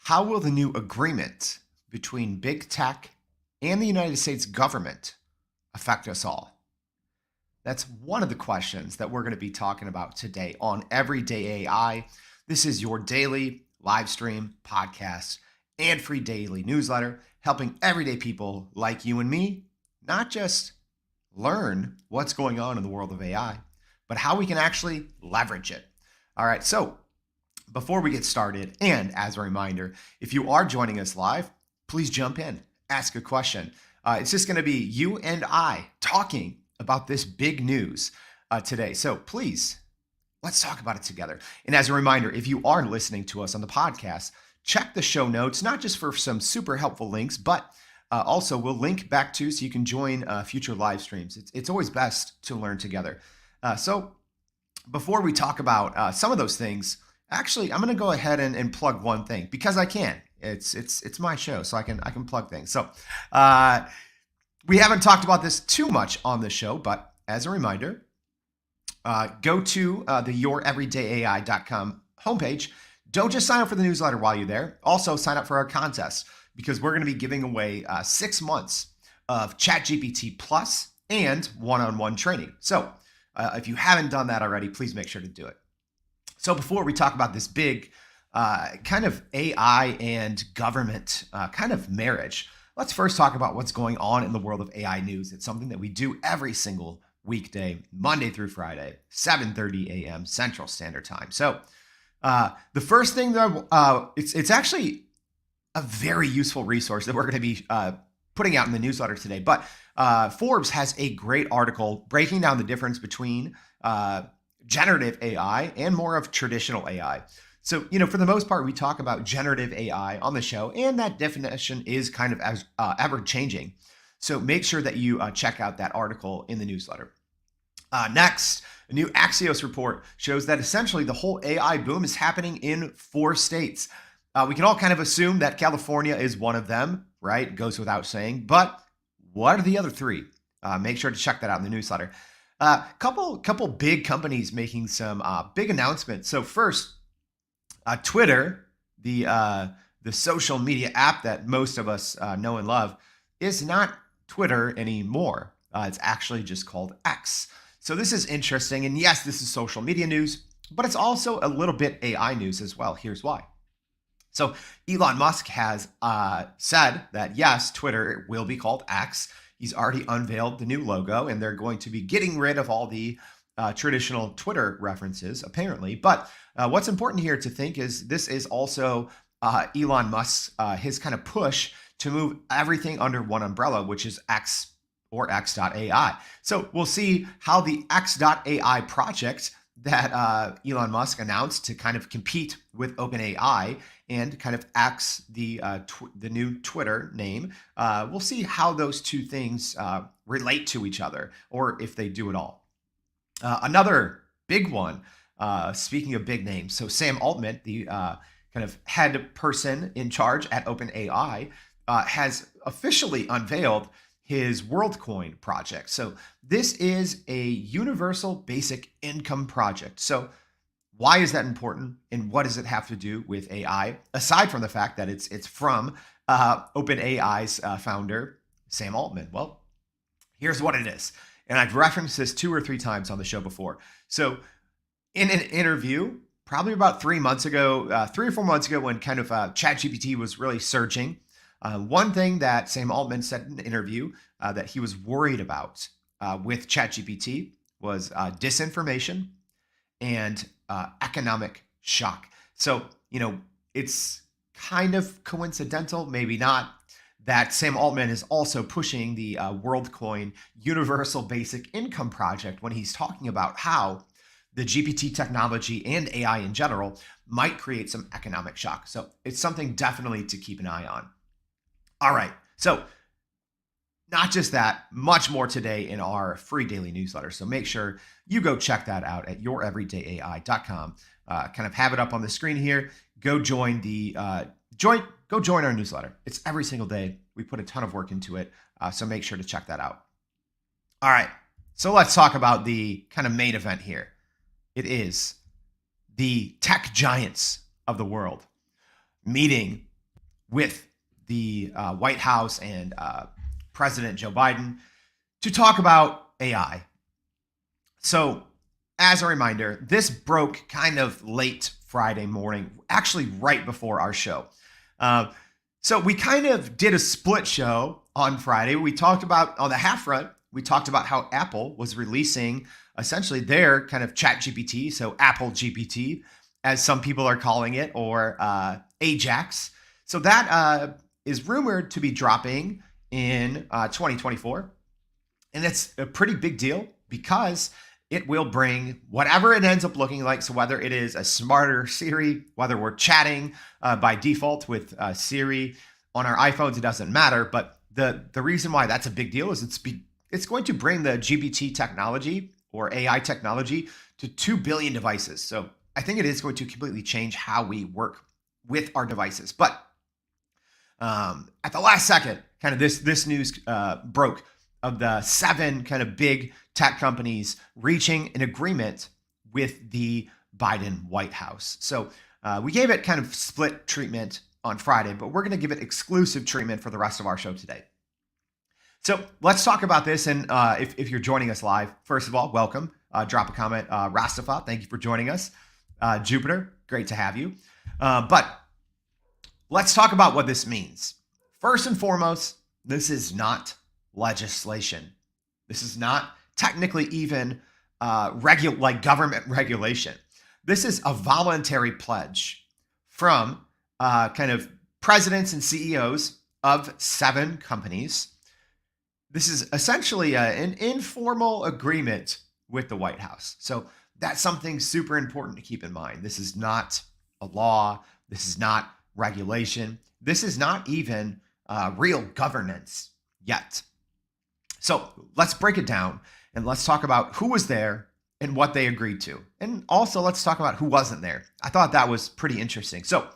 How will the new agreement between big tech and the United States government affect us all? That's one of the questions that we're going to be talking about today on Everyday AI. This is your daily live stream podcast and free daily newsletter, helping everyday people like you and me not just learn what's going on in the world of AI, but how we can actually leverage it. All right, so before we get started, and as a reminder, if you are joining us live, please jump in, ask a question. It's just going to be you and I talking about this big news today. So please, let's talk about it together. And as a reminder, if you are listening to us on the podcast, check the show notes, not just for some super helpful links, but also we'll link back to so you can join future live streams. It's always best to learn together. So before we talk about some of those things, actually, I'm going to go ahead and plug one thing because I can. It's my show, so I can plug things. So we haven't talked about this too much on the show, but as a reminder, go to the youreverydayai.com homepage. Don't just sign up for the newsletter while you're there. Also, sign up for our contest because we're going to be giving away 6 months of ChatGPT Plus and one-on-one training. So if you haven't done that already, please make sure to do it. So before we talk about this big kind of AI and government kind of marriage, let's first talk about what's going on in the world of AI news. It's something that we do every single weekday, Monday through Friday, 7:30 a.m. Central Standard Time. So the first thing that it's actually a very useful resource that we're going to be putting out in the newsletter today. But Forbes has a great article breaking down the difference between generative AI and more of traditional AI. So, for the most part, we talk about generative AI on the show, and that definition is kind of ever changing. So make sure that you check out that article in the newsletter. Next, a new Axios report shows that essentially the whole AI boom is happening in 4 states. We can all kind of assume that California is one of them, right? Goes without saying. But what are the other 3? Make sure to check that out in the newsletter. Couple big companies making some big announcements. So first, Twitter, the social media app that most of us know and love, is not Twitter anymore. It's actually just called X. So this is interesting. And yes, this is social media news, but it's also a little bit AI news as well. Here's why. So Elon Musk has said that, yes, Twitter will be called X. He's already unveiled the new logo, and they're going to be getting rid of all the traditional Twitter references, apparently. But what's important here to think is this is also Elon Musk's, his kind of push to move everything under one umbrella, which is X or X.AI. So we'll see how the X.AI project that Elon Musk announced to kind of compete with OpenAI and kind of X, the new Twitter name. We'll see how those two things relate to each other, or if they do at all. Another big one, speaking of big names, so Sam Altman, the kind of head person in charge at OpenAI, has officially unveiled his WorldCoin project. So this is a universal basic income project. So why is that important, and what does it have to do with AI, aside from the fact that it's from OpenAI's founder, Sam Altman? Well, here's what it is. And I've referenced this 2 or 3 times on the show before. So in an interview, probably about 3 months ago, 3 or 4 months ago, when kind of ChatGPT was really surging, one thing that Sam Altman said in an interview that he was worried about with ChatGPT was disinformation and economic shock. So, it's kind of coincidental, maybe not, that Sam Altman is also pushing the WorldCoin Universal Basic Income Project when he's talking about how the GPT technology and AI in general might create some economic shock. So it's something definitely to keep an eye on. All right, so not just that, much more today in our free daily newsletter. So make sure you go check that out at youreverydayai.com. Kind of have it up on the screen here. Go join go join our newsletter. It's every single day. We put a ton of work into it. So make sure to check that out. All right, so let's talk about the kind of main event here. It is the tech giants of the world meeting with the White House and President Joe Biden to talk about AI. So, as a reminder, this broke kind of late Friday morning, actually right before our show. So we kind of did a split show on Friday. We talked about, on the half front, we talked about how Apple was releasing essentially their kind of chat GPT, so Apple GPT, as some people are calling it, or Ajax. So that is rumored to be dropping in 2024. And it's a pretty big deal because it will bring whatever it ends up looking like. So whether it is a smarter Siri, whether we're chatting by default with Siri on our iPhones, it doesn't matter. But the reason why that's a big deal is it's going to bring the GPT technology or AI technology to 2 billion devices. So I think it is going to completely change how we work with our devices. But at the last second, kind of this news broke of the 7 kind of big tech companies reaching an agreement with the Biden White House. So we gave it kind of split treatment on Friday, but we're going to give it exclusive treatment for the rest of our show today. So let's talk about this. And if you're joining us live, first of all, welcome. Drop a comment. Rastafa, thank you for joining us. Jupiter, great to have you. But let's talk about what this means. First and foremost, this is not legislation. This is not technically even government regulation. This is a voluntary pledge from kind of presidents and CEOs of 7 companies. This is essentially an informal agreement with the White House. So that's something super important to keep in mind. This is not a law. This is not regulation. This is not even real governance yet. So let's break it down and let's talk about who was there and what they agreed to. And also let's talk about who wasn't there. I thought that was pretty interesting. So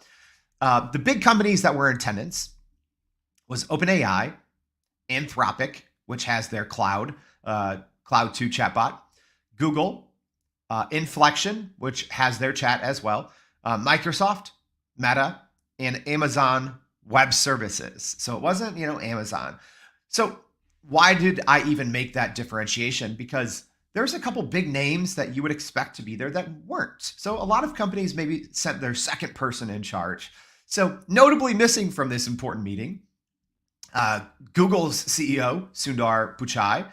the big companies that were in attendance was OpenAI, Anthropic, which has their Cloud 2 chatbot, Google, Inflection, which has their chat as well, Microsoft, Meta, and Amazon Web Services. So it wasn't, Amazon. So why did I even make that differentiation? Because there's a couple big names that you would expect to be there that weren't. So a lot of companies maybe sent their second person in charge. So notably missing from this important meeting, Google's CEO, Sundar Pichai,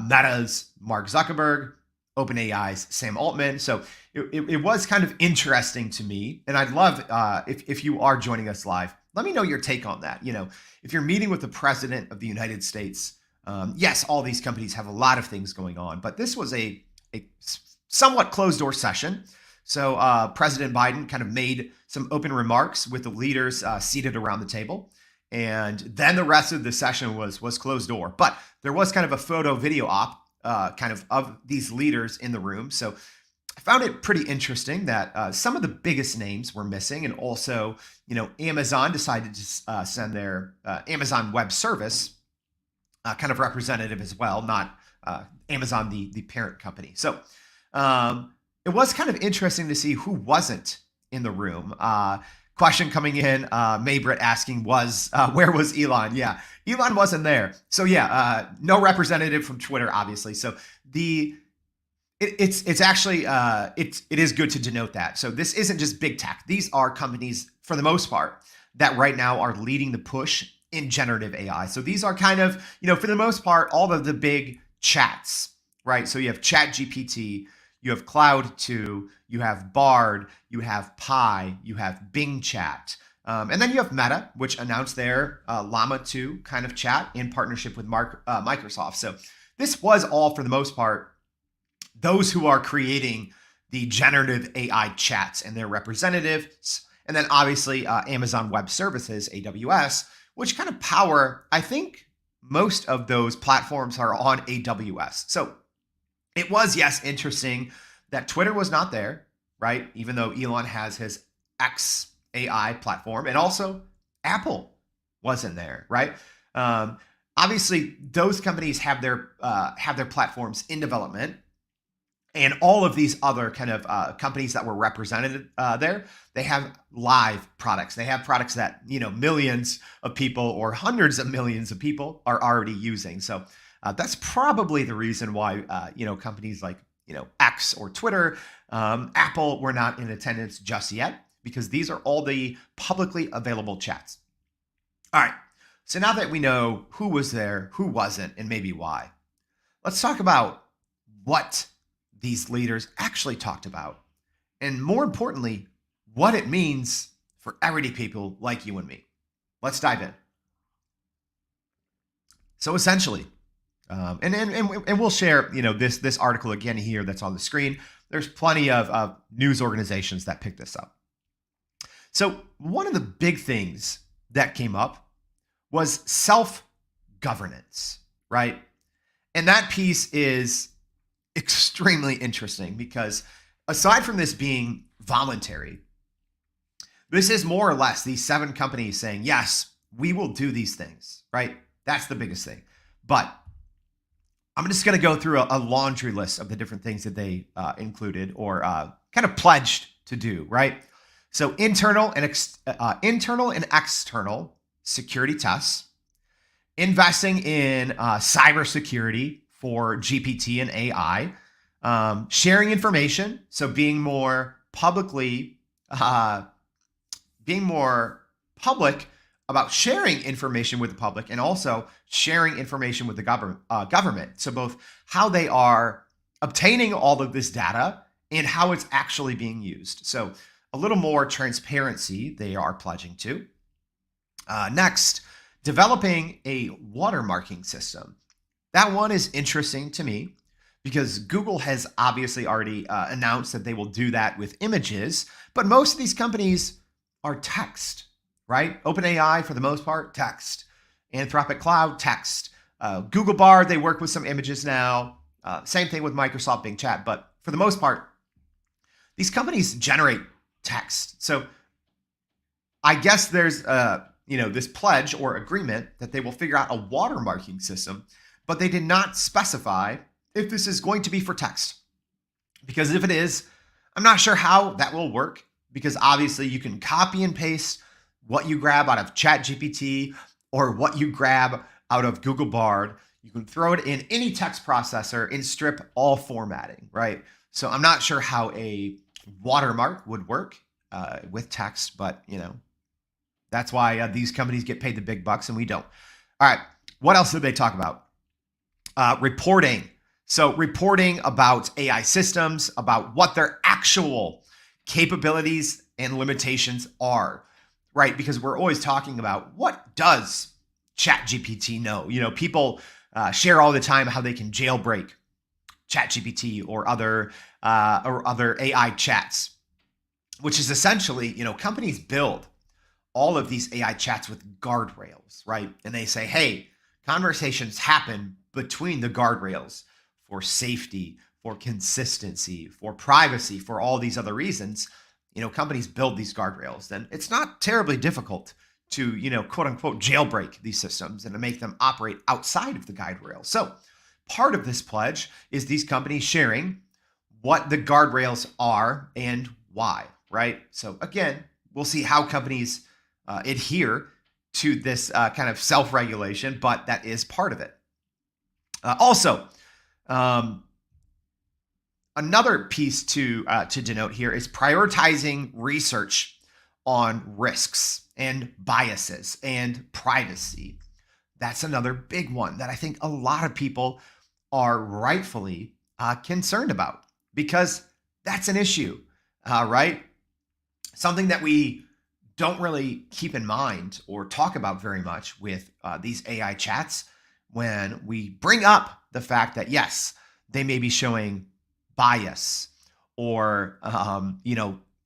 Meta's Mark Zuckerberg, OpenAI's Sam Altman. So it was kind of interesting to me. And I'd love if you are joining us live, let me know your take on that. If you're meeting with the president of the United States, yes, all these companies have a lot of things going on, but this was a somewhat closed door session. So President Biden kind of made some open remarks with the leaders seated around the table. And then the rest of the session was closed door. But there was kind of a photo video op of these leaders in the room. So I found it pretty interesting that some of the biggest names were missing. And also, Amazon decided to send their Amazon Web Service kind of representative as well, not Amazon, the parent company. So it was kind of interesting to see who wasn't in the room. Question coming in, Maybrit asking where was Elon? Yeah, Elon wasn't there. So yeah, no representative from Twitter, obviously. So it's actually it is good to denote that. So this isn't just big tech. These are companies, for the most part, that right now are leading the push in generative AI. So these are kind of, for the most part, all of the big chats, right? So you have ChatGPT, you have Cloud 2, you have Bard, you have Pi, you have Bing Chat. And then you have Meta, which announced their Llama 2 kind of chat in partnership with Microsoft. So this was all, for the most part, those who are creating the generative AI chats and their representatives. And then obviously Amazon Web Services, AWS, which kind of power, I think most of those platforms are on AWS. So it was, yes, interesting that Twitter was not there, right? Even though Elon has his X AI platform, and also Apple wasn't there, right? Obviously, those companies have their platforms in development, And all of these other kind of companies that were represented there, they have live products. They have products that, millions of people or hundreds of millions of people are already using. So that's probably the reason why, companies like, X or Twitter, Apple were not in attendance just yet, because these are all the publicly available chats. All right. So now that we know who was there, who wasn't, and maybe why, let's talk about what these leaders actually talked about. And more importantly, what it means for everyday people like you and me. Let's dive in. So essentially, and we'll share, this article again here that's on the screen. There's plenty of news organizations that pick this up. So one of the big things that came up was self-governance, right? And that piece is extremely interesting because aside from this being voluntary, this is more or less these 7 companies saying, yes, we will do these things, right? That's the biggest thing. But I'm just going to go through a laundry list of the different things that they included or kind of pledged to do, right? So internal and external security tests, investing in cybersecurity for GPT and AI, sharing information, so being more public about sharing information with the public, and also sharing information with the government. So both how they are obtaining all of this data and how it's actually being used. So a little more transparency they are pledging to. Next, developing a watermarking system. That one is interesting to me because Google has obviously already announced that they will do that with images, but most of these companies are text, right? OpenAI, for the most part, text. Anthropic Cloud, text. Google Bard, they work with some images now. Same thing with Microsoft Bing Chat, but for the most part, these companies generate text. So I guess there's this pledge or agreement that they will figure out a watermarking system, but they did not specify if this is going to be for text. Because if it is, I'm not sure how that will work, because obviously you can copy and paste what you grab out of ChatGPT or what you grab out of Google Bard. You can throw it in any text processor and strip all formatting, right? So I'm not sure how a watermark would work with text, but that's why these companies get paid the big bucks and we don't. All right, what else did they talk about? Reporting. So reporting about AI systems, about what their actual capabilities and limitations are, right? Because we're always talking about what does ChatGPT know? People share all the time how they can jailbreak ChatGPT or other AI chats, which is essentially, companies build all of these AI chats with guardrails, right? And they say, hey, conversations happen between the guardrails for safety, for consistency, for privacy, for all these other reasons. Companies build these guardrails. Then it's not terribly difficult to, quote unquote, jailbreak these systems and to make them operate outside of the guardrails. So part of this pledge is these companies sharing what the guardrails are and why, right? So again, we'll see how companies adhere to this kind of self-regulation, but that is part of it. Also, another piece to denote here is prioritizing research on risks and biases and privacy. That's another big one that I think a lot of people are rightfully concerned about, because that's an issue, right? Something that we don't really keep in mind or talk about very much with these AI chats, when we bring up the fact that, yes, they may be showing bias or,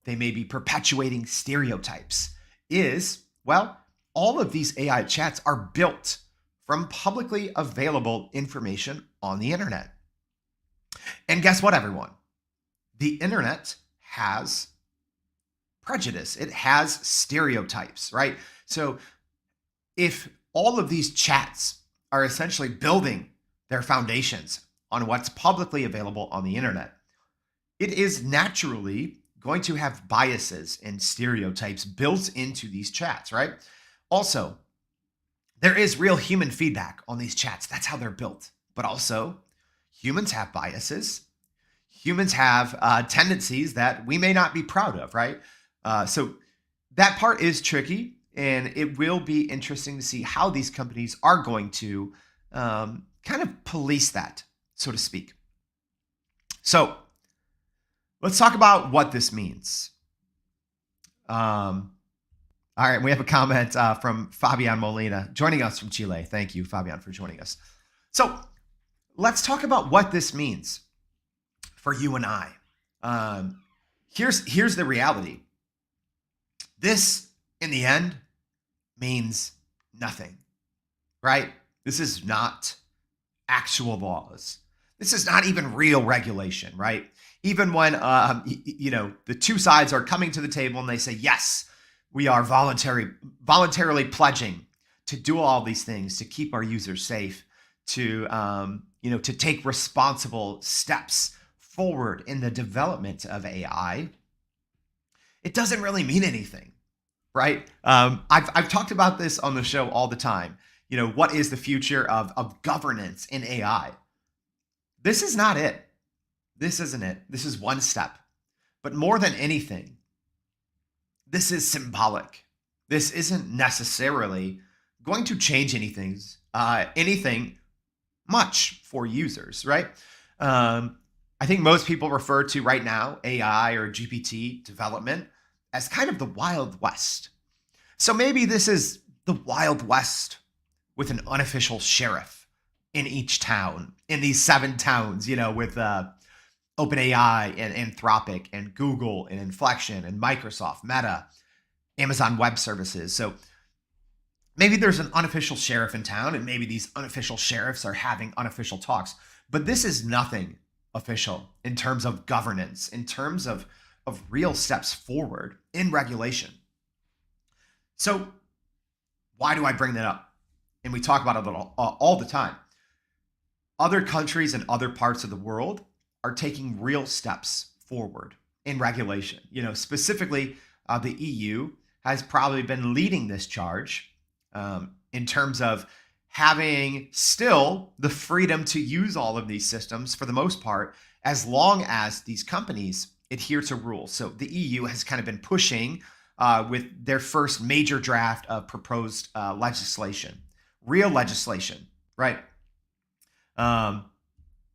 they may be perpetuating stereotypes, is, well, all of these AI chats are built from publicly available information on the internet. And guess what, everyone? The internet has prejudice. It has stereotypes, right? So if all of these chats are essentially building their foundations on what's publicly available on the internet, it is naturally going to have biases and stereotypes built into these chats, right? Also, there is real human feedback on these chats. That's how they're built. But also, humans have biases. Humans have tendencies that we may not be proud of, right? So that part is tricky, and it will be interesting to see how these companies are going to kind of police that, so to speak. So let's talk about what this means. All right, we have a comment from Fabian Molina joining us from Chile. Thank you, Fabian, for joining us. So let's talk about what this means for you and I. Here's the reality. This, in the end, means nothing, right? This is not actual laws. This is not even real regulation, right? Even when the two sides are coming to the table and they say, yes, we are voluntarily pledging to do all these things to keep our users safe, to take responsible steps forward in the development of AI. It doesn't really mean anything, right? I've talked about this on the show all the time. What is the future of governance in AI? This is not it. This isn't it. This is one step. But more than anything, this is symbolic. This isn't necessarily going to change anything much for users, right? I think most people refer to right now AI or GPT development as kind of the Wild West. So maybe this is the Wild West with an unofficial sheriff in each town, in these 7 towns, with OpenAI and Anthropic and Google and Inflection and Microsoft, Meta, Amazon Web Services. So maybe there's an unofficial sheriff in town, and maybe these unofficial sheriffs are having unofficial talks. But this is nothing official in terms of governance, in terms of real steps forward in regulation. So why do I bring that up? And we talk about it all the time. Other countries and other parts of the world are taking real steps forward in regulation. Specifically, the EU has probably been leading this charge in terms of having still the freedom to use all of these systems for the most part, as long as these companies adhere to rules. So the EU has kind of been pushing with their first major draft of proposed legislation, real legislation, right? And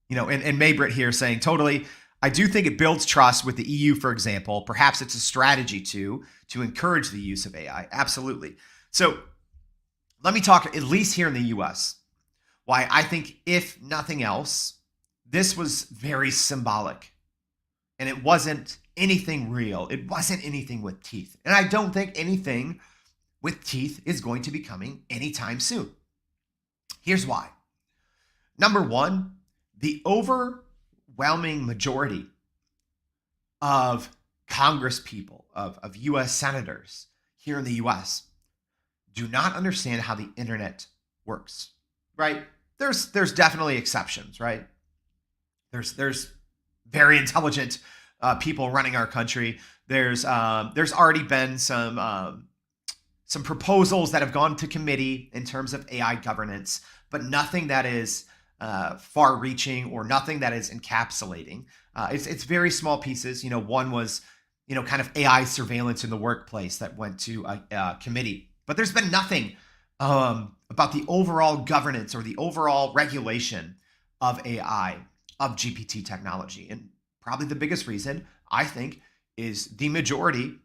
Maybrit here saying, totally, I do think it builds trust with the EU, for example. Perhaps it's a strategy to encourage the use of AI. Absolutely. So let me talk, at least here in the US, why I think, if nothing else, this was very symbolic. And it wasn't anything real. It wasn't anything with teeth. And I don't think anything with teeth is going to be coming anytime soon. Here's why. Number one, the overwhelming majority of Congress people, of US senators here in the US, do not understand how the internet works, right? There's definitely exceptions, right? There's very intelligent people running our country. There's already been some proposals that have gone to committee in terms of AI governance, but nothing that is far-reaching or nothing that is encapsulating. It's very small pieces. One was kind of AI surveillance in the workplace that went to a committee, but there's been nothing about the overall governance or the overall regulation of AI, of GPT technology. And probably the biggest reason, I think, is the majority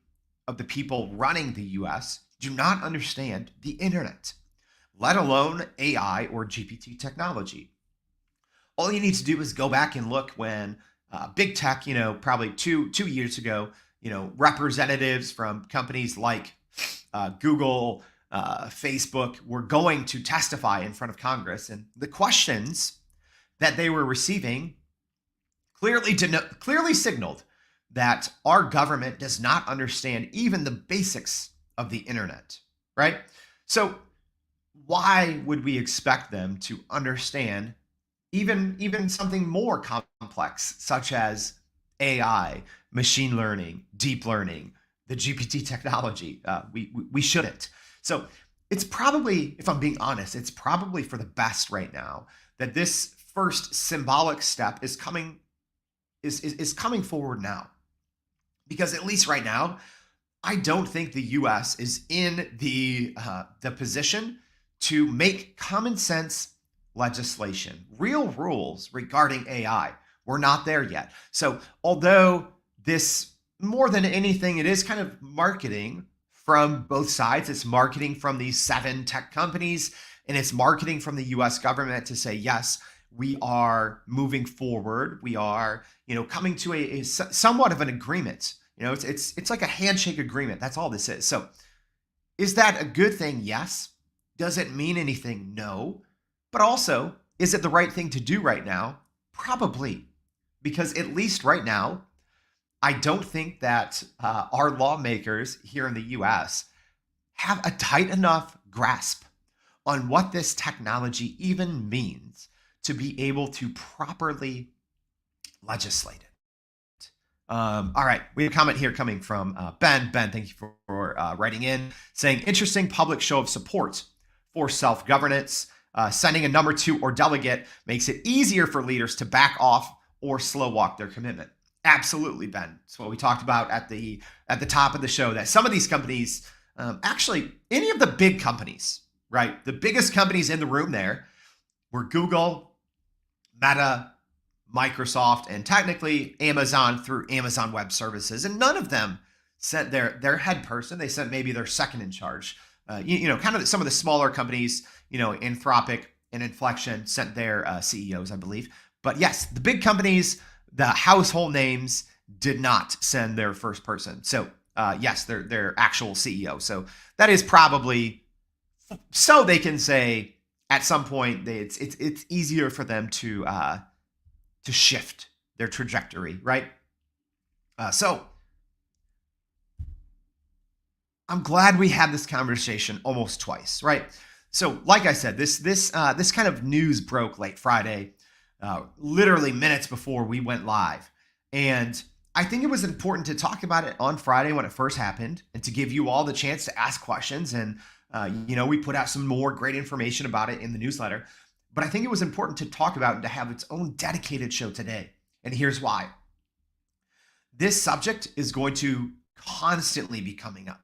of the people running the US do not understand the internet, let alone AI or GPT technology. All you need to do is go back and look when big tech, probably two years ago, representatives from companies like Google, Facebook were going to testify in front of Congress, and the questions that they were receiving clearly signaled that our government does not understand even the basics of the internet, right? So why would we expect them to understand even something more complex, such as AI, machine learning, deep learning, the GPT technology. We shouldn't. So it's probably, if I'm being honest, it's probably for the best right now that this first symbolic step is coming coming forward now, because at least right now, I don't think the U.S. is in the position to make common sense legislation, real rules regarding AI. We're not there yet. So although this, more than anything, it is kind of marketing from both sides. It's marketing from these 7 tech companies, and it's marketing from the U.S. government to say, yes, we are moving forward. We are, coming to a somewhat of an agreement. It's like a handshake agreement. That's all this is. So is that a good thing? Yes. Does it mean anything? No. But also, is it the right thing to do right now? Probably. Because at least right now, I don't think that our lawmakers here in the US have a tight enough grasp on what this technology even means to be able to properly legislate it. All right, we have a comment here coming from Ben. Ben, thank you for writing in, saying, interesting public show of support for self-governance. Sending a number 2 or delegate makes it easier for leaders to back off or slow walk their commitment. Absolutely, Ben. It's what we talked about at the top of the show, that some of these companies, actually any of the big companies, right? The biggest companies in the room there were Google, Meta, Microsoft, and technically Amazon through Amazon Web Services. And none of them sent their head person. They sent maybe their second in charge. Kind of some of the smaller companies, Anthropic and Inflection sent their CEOs, I believe. But yes, the big companies, the household names, did not send their first person. So yes, their actual CEO. So that is probably so they can say at some point it's easier for them to shift their trajectory, right? So I'm glad we had this conversation almost twice, right? So like I said, this kind of news broke late Friday, literally minutes before we went live. And I think it was important to talk about it on Friday when it first happened, and to give you all the chance to ask questions. And, we put out some more great information about it in the newsletter. But I think it was important to talk about and to have its own dedicated show today. And here's why. This subject is going to constantly be coming up.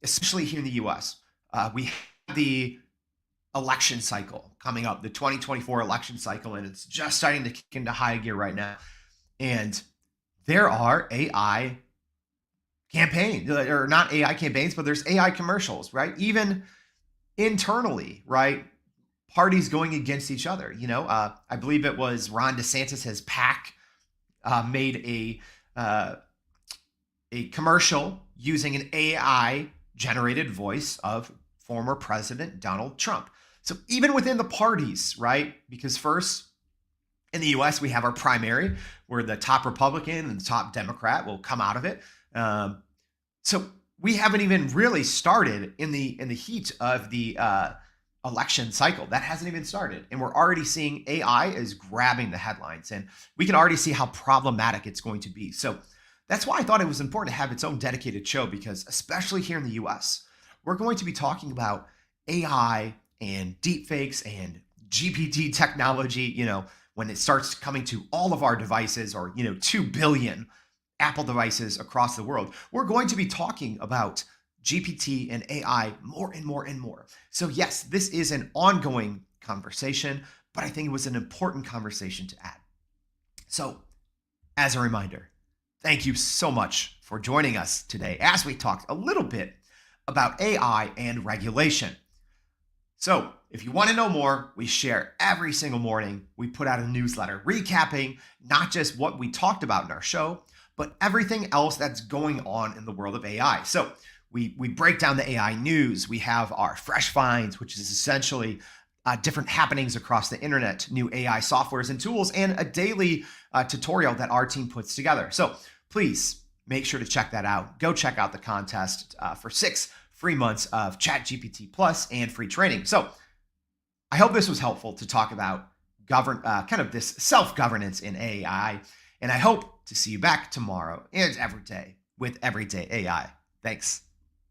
Especially here in the US. We have the election cycle coming up, the 2024 election cycle, and it's just starting to kick into high gear right now. And there are AI campaigns, or not AI campaigns, but there's AI commercials, right? Even internally, right? Parties going against each other. I believe it was Ron DeSantis, his PAC, made a commercial using an AI generated voice of former President Donald Trump. So even within the parties, right? Because first in the US, we have our primary where the top Republican and the top Democrat will come out of it. So we haven't even really started in the heat of the election cycle. That hasn't even started. And we're already seeing AI is grabbing the headlines, and we can already see how problematic it's going to be. So that's why I thought it was important to have its own dedicated show, because especially here in the US, we're going to be talking about AI and deepfakes and GPT technology, when it starts coming to all of our devices, or, 2 billion Apple devices across the world. We're going to be talking about GPT and AI more and more and more. So yes, this is an ongoing conversation, but I think it was an important conversation to add. So as a reminder, thank you so much for joining us today as we talked a little bit about AI and regulation. So if you want to know more, we share every single morning. We put out a newsletter recapping not just what we talked about in our show, but everything else that's going on in the world of AI. So we break down the AI news. We have our fresh finds, which is essentially different happenings across the internet, new AI softwares and tools, and a daily tutorial that our team puts together. So please make sure to check that out. Go check out the contest for 6 free months of ChatGPT Plus and free training. So I hope this was helpful to talk about kind of this self-governance in AI. And I hope to see you back tomorrow and every day with Everyday AI. Thanks.